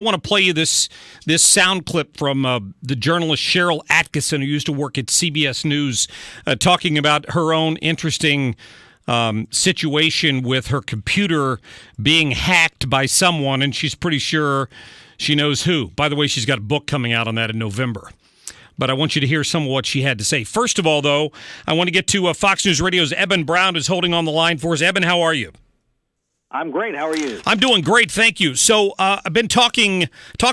I want to play you this sound clip from the journalist Cheryl Atkinson, who used to work at CBS News, talking about her own interesting situation with her computer being hacked by someone, and she's pretty sure she knows who. By the way, she's got a book coming out on that in November. But I want you to hear some of what she had to say. First of all, though, I want to get to Fox News Radio's Eben Brown, who's holding on the line for us. Eben, how are you? I'm great. How are you? I'm doing great, thank you. So I've been talked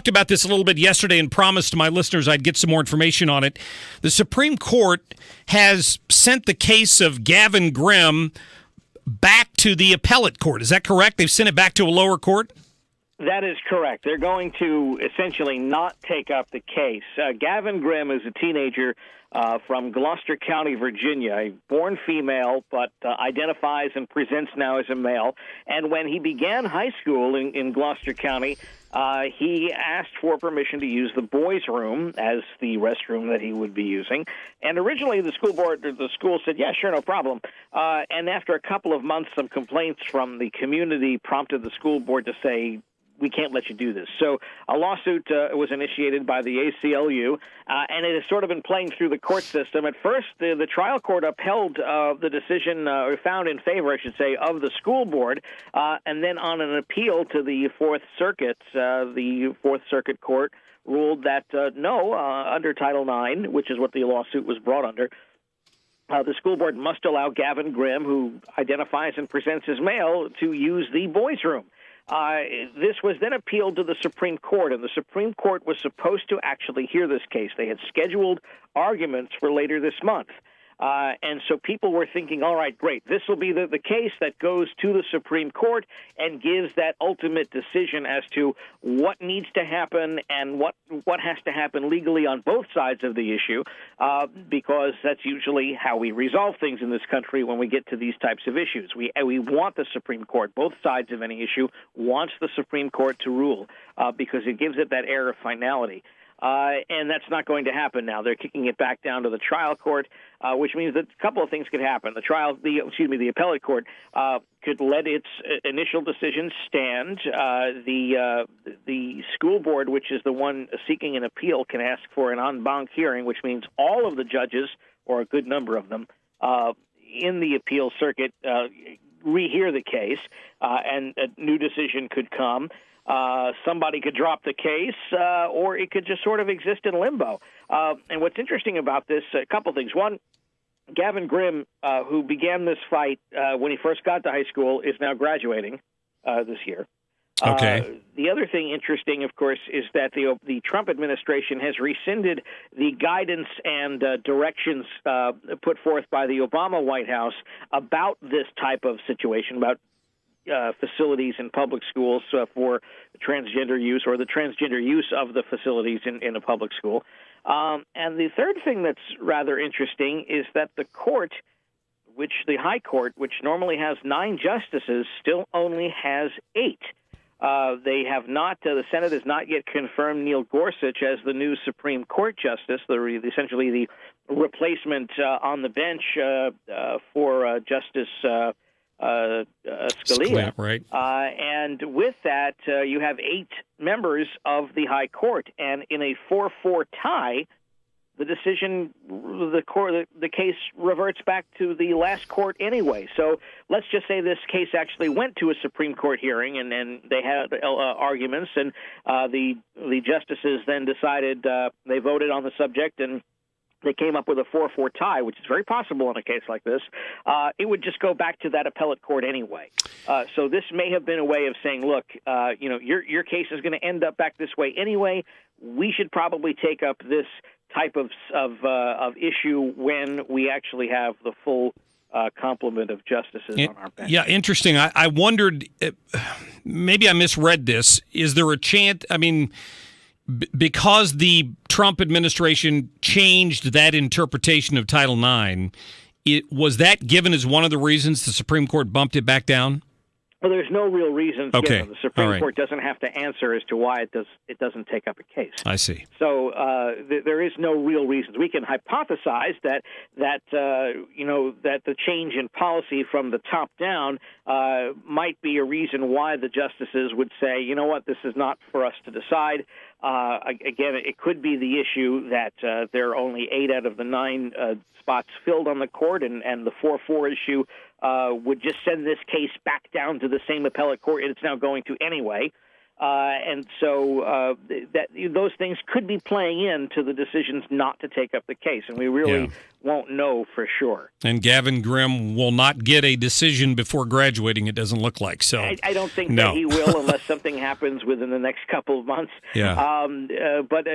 about this a little bit yesterday and promised my listeners I'd get some more information on it. The Supreme Court has sent the case of Gavin Grimm back to the appellate court. Is that correct? They've sent it back to a lower court? That is correct. They're going to essentially not take up the case. Gavin Grimm is a teenager from Gloucester County, Virginia, a born female, but identifies and presents now as a male. And when he began high school in Gloucester County, he asked for permission to use the boys' room as the restroom that he would be using. And originally the school said, yeah, sure, no problem. And after a couple of months, some complaints from the community prompted the school board to say, we can't let you do this. So a lawsuit was initiated by the ACLU, and it has sort of been playing through the court system. At first, the trial court upheld the decision, or found in favor, I should say, of the school board, and then on an appeal to the Fourth Circuit, the Fourth Circuit Court ruled that no, under Title IX, which is what the lawsuit was brought under, the school board must allow Gavin Grimm, who identifies and presents as male, to use the boys' room. This was then appealed to the Supreme Court, and the Supreme Court was supposed to actually hear this case. They had scheduled arguments for later this month. And so people were thinking, all right, great, this will be the case that goes to the Supreme Court and gives that ultimate decision as to what needs to happen and what has to happen legally on both sides of the issue, because that's usually how we resolve things in this country when we get to these types of issues. We want the Supreme Court, both sides of any issue, wants the Supreme Court to rule because it gives it that air of finality. And that's not going to happen now. They're kicking it back down to the trial court, which means that a couple of things could happen. The appellate court could let its initial decision stand. The school board, which is the one seeking an appeal, can ask for an en banc hearing, which means all of the judges, or a good number of them, in the appeal circuit rehear the case, and a new decision could come. Somebody could drop the case, or it could just sort of exist in limbo. And what's interesting about this, a couple things. One, Gavin Grimm, who began this fight when he first got to high school, is now graduating this year. Okay. The other thing interesting, of course, is that the Trump administration has rescinded the guidance and directions put forth by the Obama White House about this type of situation, about facilities in public schools for transgender use, or the transgender use of the facilities in a public school. And the third thing that's rather interesting is that the court, the High Court, which normally has 9 justices, still only has 8. They have not. The Senate has not yet confirmed Neil Gorsuch as the new Supreme Court justice, essentially the replacement on the bench for Justice Scalia, right? And with that, you have 8 members of the High Court, and in a 4-4 tie, the case reverts back to the last court anyway. So let's just say this case actually went to a Supreme Court hearing, and they had arguments, and the justices then decided, they voted on the subject, and they came up with a 4-4 tie, which is very possible in a case like this. It would just go back to that appellate court anyway. So this may have been a way of saying, look, your case is going to end up back this way anyway. We should probably take up this type of issue when we actually have the full complement of justices on our bench. Yeah, interesting. I wondered, maybe I misread this. Is there a chance, because the Trump administration changed that interpretation of Title IX, was that given as one of the reasons the Supreme Court bumped it back down? Well, there's no real reasons Okay. given. The Supreme All right. Court doesn't have to answer as to why it doesn't take up a case. I see. So there is no real reasons. We can hypothesize that the change in policy from the top down might be a reason why the justices would say, you know what, this is not for us to decide. Again, it could be the issue that there are only 8 out of the 9 spots filled on the court, and the 4-4 issue would just send this case back down to the same appellate court it's now going to anyway. And so those things could be playing into the decisions not to take up the case, and we really won't know for sure. And Gavin Grimm will not get a decision before graduating, it doesn't look like. So I don't think that he will unless something happens within the next couple of months. But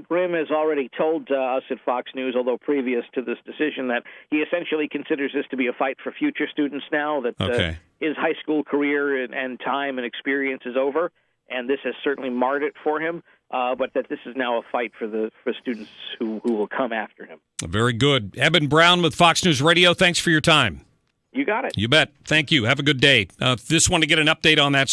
Grimm has already told us at Fox News, although previous to this decision, that he essentially considers this to be a fight for future students now, that his high school career and time and experience is over. And this has certainly marred it for him, but that this is now a fight for students who will come after him. Very good. Eben Brown with Fox News Radio, thanks for your time. You got it. You bet. Thank you. Have a good day. Just want to get an update on that